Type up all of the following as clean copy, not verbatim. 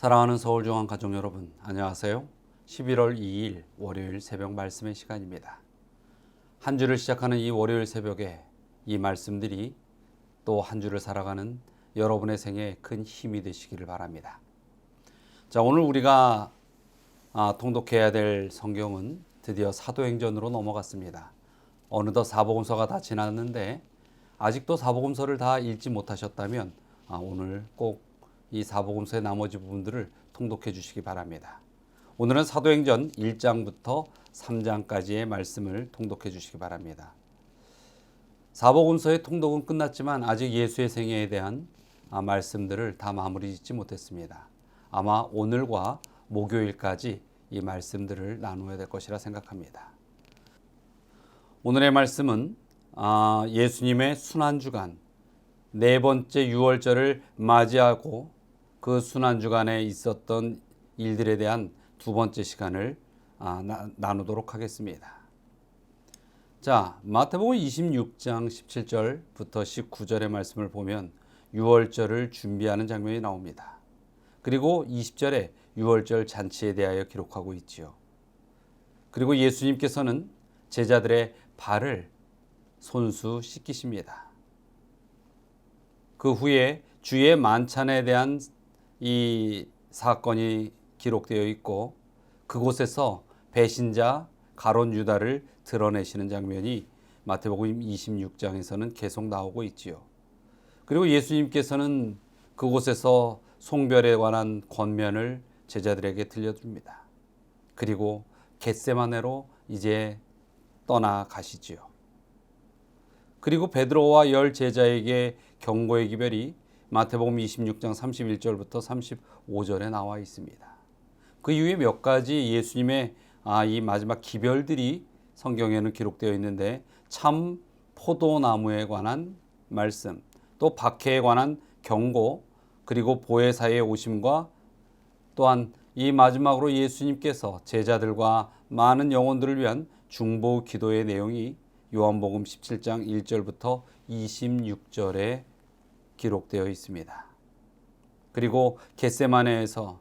사랑하는 서울중앙 가족 여러분, 안녕하세요. 11월 2일 월요일 새벽 말씀의 시간입니다. 한 주를 시작하는 이 월요일 새벽에 이 말씀들이 또 한 주를 살아가는 여러분의 생애에 큰 힘이 되시기를 바랍니다. 자, 오늘 우리가 통독해야 될 성경은 드디어 사도행전으로 넘어갔습니다. 어느덧 사복음서가 다 지났는데 아직도 사복음서를 다 읽지 못하셨다면 오늘 꼭 이 사복음서의 나머지 부분들을 통독해 주시기 바랍니다. 오늘은 사도행전 1장부터 3장까지의 말씀을 통독해 주시기 바랍니다. 사복음서의 통독은 끝났지만 아직 예수의 생애에 대한 말씀들을 다 마무리 짓지 못했습니다. 아마 오늘과 목요일까지 이 말씀들을 나누어야 될 것이라 생각합니다. 오늘의 말씀은 예수님의 순환주간 네 번째 유월절을 맞이하고 그 순환주간에 있었던 일들에 대한 두 번째 시간을 나누도록 하겠습니다. 자, 마태복음 26장 17절부터 19절의 말씀을 보면 유월절을 준비하는 장면이 나옵니다. 그리고 20절에 유월절 잔치에 대하여 기록하고 있지요. 그리고 예수님께서는 제자들의 발을 손수 씻기십니다. 그 후에 주의 만찬에 대한 이 사건이 기록되어 있고 그곳에서 배신자 가룟 유다를 드러내시는 장면이 마태복음 26장에서는 계속 나오고 있지요. 그리고 예수님께서는 그곳에서 송별에 관한 권면을 제자들에게 들려줍니다. 그리고 겟세마네로 이제 떠나가시지요. 그리고 베드로와 열 제자에게 경고의 기별이 마태복음 26장 31절부터 35절에 나와 있습니다. 그 이후에 몇 가지 예수님의 이 마지막 기별들이 성경에는 기록되어 있는데 참 포도나무에 관한 말씀, 또 박해에 관한 경고, 그리고 보혜사의 오심과 또한 이 마지막으로 예수님께서 제자들과 많은 영혼들을 위한 중보 기도의 내용이 요한복음 17장 1절부터 26절에 기록되어 있습니다. 그리고 겟세마네에서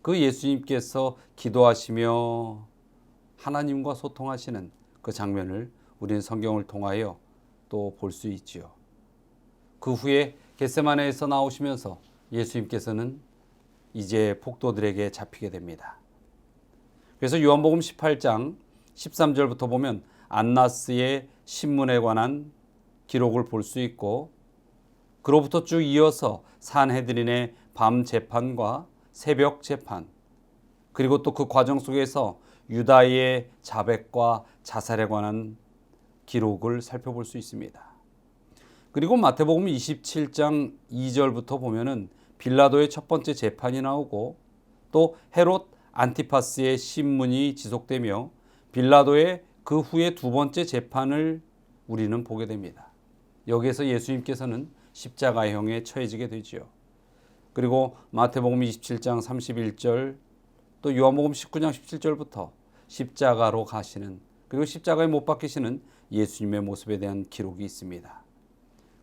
그 예수님께서 기도하시며 하나님과 소통하시는 그 장면을 우리는 성경을 통하여 또 볼 수 있지요. 그 후에 겟세마네에서 나오시면서 예수님께서는 이제 폭도들에게 잡히게 됩니다. 그래서 요한복음 18장 13절부터 보면 안나스의 신문에 관한 기록을 볼 수 있고 그로부터 쭉 이어서 산헤드린의 밤 재판과 새벽 재판, 그리고 또 그 과정 속에서 유다의 자백과 자살에 관한 기록을 살펴볼 수 있습니다. 그리고 마태복음 27장 2절부터 보면은 빌라도의 첫 번째 재판이 나오고 또 헤롯 안티파스의 신문이 지속되며 빌라도의 그 후에 두 번째 재판을 우리는 보게 됩니다. 여기에서 예수님께서는 십자가형에 처해지게 되지요. 그리고 마태복음 27장 31절 또 요한복음 19장 17절부터 십자가로 가시는 그리고 십자가에 못 박히시는 예수님의 모습에 대한 기록이 있습니다.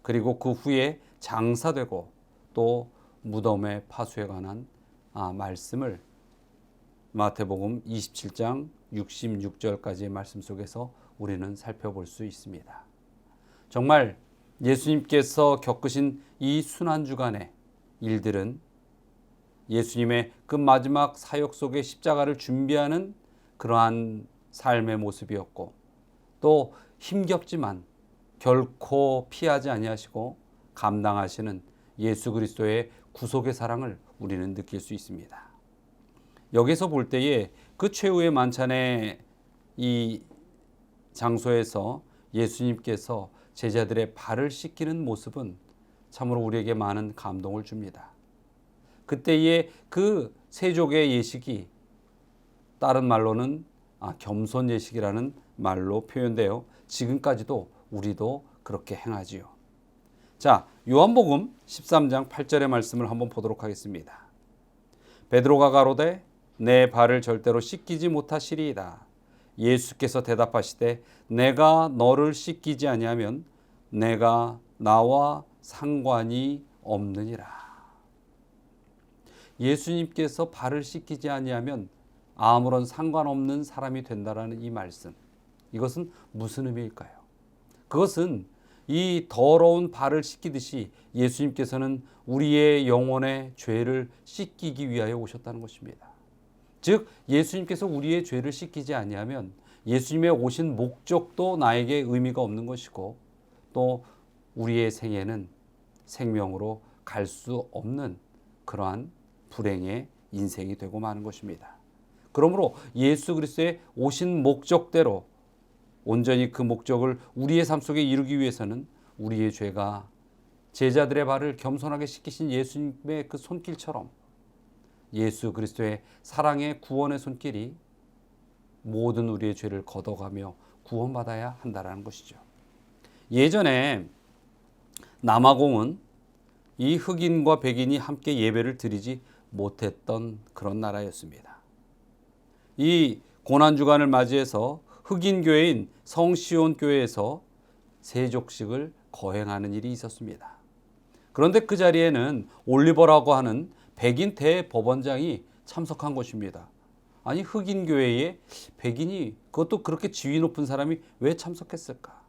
그리고 그 후에 장사되고 또 무덤의 파수에 관한 말씀을 마태복음 27장 66절까지의 말씀 속에서 우리는 살펴볼 수 있습니다. 정말 예수님께서 겪으신 이 순환주간의 일들은 예수님의 그 마지막 사역 속에 십자가를 준비하는 그러한 삶의 모습이었고 또 힘겹지만 결코 피하지 아니하시고 감당하시는 예수 그리스도의 구속의 사랑을 우리는 느낄 수 있습니다. 여기서 볼 때에 그 최후의 만찬의 이 장소에서 예수님께서 제자들의 발을 씻기는 모습은 참으로 우리에게 많은 감동을 줍니다. 그때의 그 세족의 예식이 다른 말로는 겸손 예식이라는 말로 표현되어 지금까지도 우리도 그렇게 행하지요. 자, 요한복음 13장 8절의 말씀을 한번 보도록 하겠습니다. 베드로가 가로되 내 발을 절대로 씻기지 못하시리이다. 예수께서 대답하시되 내가 너를 씻기지 아니하면 내가 나와 상관이 없느니라. 예수님께서 발을 씻기지 아니하면 아무런 상관없는 사람이 된다라는 이 말씀, 이것은 무슨 의미일까요? 그것은 이 더러운 발을 씻기듯이 예수님께서는 우리의 영혼의 죄를 씻기기 위하여 오셨다는 것입니다. 즉 예수님께서 우리의 죄를 씻기지 아니하면 예수님의 오신 목적도 나에게 의미가 없는 것이고, 또 우리의 생애는 생명으로 갈 수 없는 그러한 불행의 인생이 되고 마는 것입니다. 그러므로 예수 그리스도의 오신 목적대로 온전히 그 목적을 우리의 삶 속에 이루기 위해서는 우리의 죄가 제자들의 발을 겸손하게 씻기신 예수님의 그 손길처럼 예수 그리스도의 사랑의 구원의 손길이 모든 우리의 죄를 걷어가며 구원받아야 한다는 것이죠. 예전에 남아공은 이 흑인과 백인이 함께 예배를 드리지 못했던 그런 나라였습니다. 이 고난주간을 맞이해서 흑인 교회인 성시온 교회에서 세족식을 거행하는 일이 있었습니다. 그런데 그 자리에는 올리버라고 하는 백인 대법원장이 참석한 것입니다. 아니 흑인 교회에 백인이, 그것도 그렇게 지위 높은 사람이 왜 참석했을까?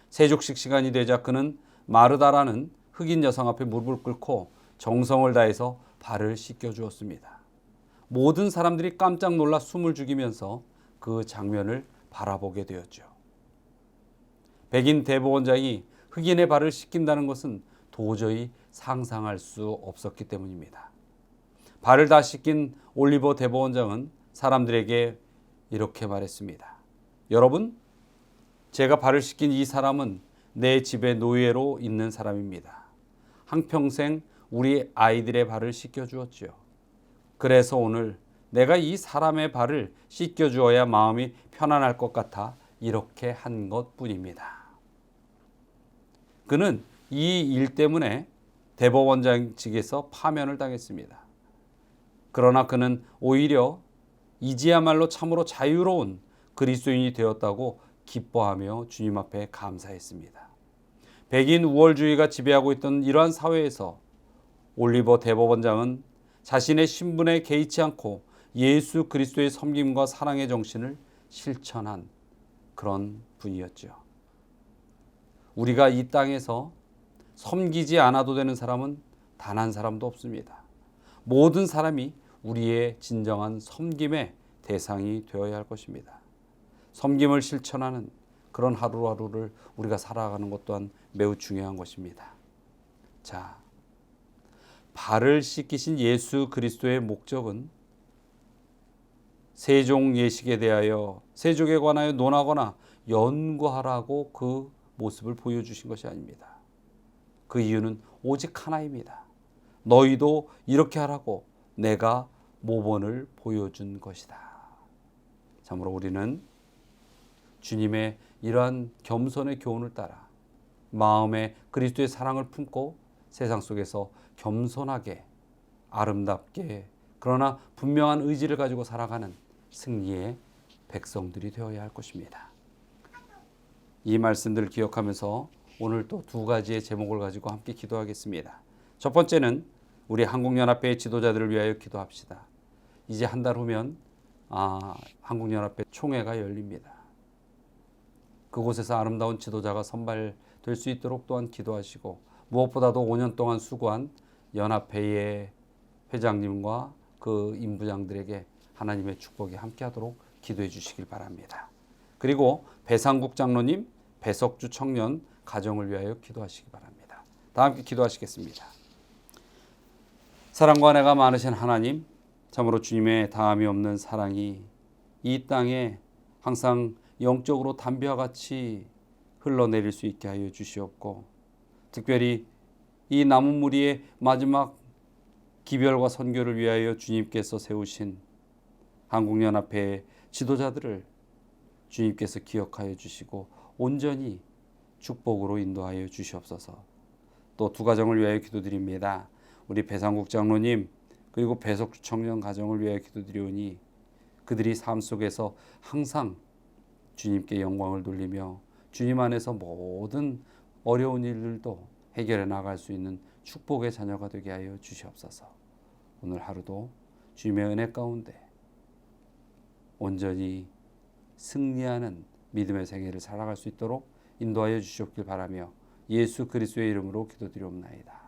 세족식 시간이 되자 그는 마르다라는 흑인 여성 앞에 무릎을 꿇고 정성을 다해서 발을 씻겨 주었습니다. 모든 사람들이 깜짝 놀라 숨을 죽이면서 그 장면을 바라보게 되었죠. 백인 대법원장이 흑인의 발을 씻긴다는 것은 도저히 상상할 수 없었기 때문입니다. 발을 다 씻긴 올리버 대법원장은 사람들에게 이렇게 말했습니다. 여러분, 제가 발을 씻긴 이 사람은 내 집의 노예로 있는 사람입니다. 한평생 우리 아이들의 발을 씻겨 주었지요. 그래서 오늘 내가 이 사람의 발을 씻겨 주어야 마음이 편안할 것 같아 이렇게 한 것뿐입니다. 그는 이 일 때문에 대법원장 측에서 파면을 당했습니다. 그러나 그는 오히려 이제야말로 참으로 자유로운 그리스도인이 되었다고 기뻐하며 주님 앞에 감사했습니다. 백인 우월주의가 지배하고 있던 이러한 사회에서 올리버 대법원장은 자신의 신분에 개의치 않고 예수 그리스도의 섬김과 사랑의 정신을 실천한 그런 분이었죠. 우리가 이 땅에서 섬기지 않아도 되는 사람은 단 한 사람도 없습니다. 모든 사람이 우리의 진정한 섬김의 대상이 되어야 할 것입니다. 섬김을 실천하는 그런 하루하루를 우리가 살아가는 것 또한 매우 중요한 것입니다. 자, 발을 씻기신 예수 그리스도의 목적은 세종 예식에 대하여, 세족에 관하여 논하거나 연구하라고 그 모습을 보여주신 것이 아닙니다. 그 이유는 오직 하나입니다. 너희도 이렇게 하라고 내가 모본을 보여준 것이다. 참으로 우리는 주님의 이러한 겸손의 교훈을 따라 마음에 그리스도의 사랑을 품고 세상 속에서 겸손하게 아름답게 그러나 분명한 의지를 가지고 살아가는 승리의 백성들이 되어야 할 것입니다. 이 말씀들을 기억하면서 오늘 또 두 가지의 제목을 가지고 함께 기도하겠습니다. 첫 번째는 우리 한국연합회 지도자들을 위하여 기도합시다. 이제 한 달 후면 한국연합회 총회가 열립니다. 그곳에서 아름다운 지도자가 선발될 수 있도록 또한 기도하시고, 무엇보다도 5년 동안 수고한 연합회의 회장님과 그 임부장들에게 하나님의 축복이 함께하도록 기도해 주시길 바랍니다. 그리고 배상국 장로님, 배석주 청년 가정을 위하여 기도하시기 바랍니다. 다 함께 기도하시겠습니다. 사랑과 은혜가 많으신 하나님, 참으로 주님의 다함이 없는 사랑이 이 땅에 항상 영적으로 담비와 같이 흘러내릴 수 있게 하여 주시옵고, 특별히 이 남은 무리의 마지막 기별과 선교를 위하여 주님께서 세우신 한국연합회의 지도자들을 주님께서 기억하여 주시고 온전히 축복으로 인도하여 주시옵소서. 또 두 가정을 위하여 기도드립니다. 우리 배상국 장로님 그리고 배석주 청년 가정을 위하여 기도드리오니 그들이 삶 속에서 항상 주님께 영광을 돌리며 주님 안에서 모든 어려운 일들도 해결해 나갈 수 있는 축복의 자녀가 되게 하여 주시옵소서. 오늘 하루도 주님의 은혜 가운데 온전히 승리하는 믿음의 생애를 살아갈 수 있도록 인도하여 주시옵길 바라며 예수 그리스도의 이름으로 기도드리옵나이다.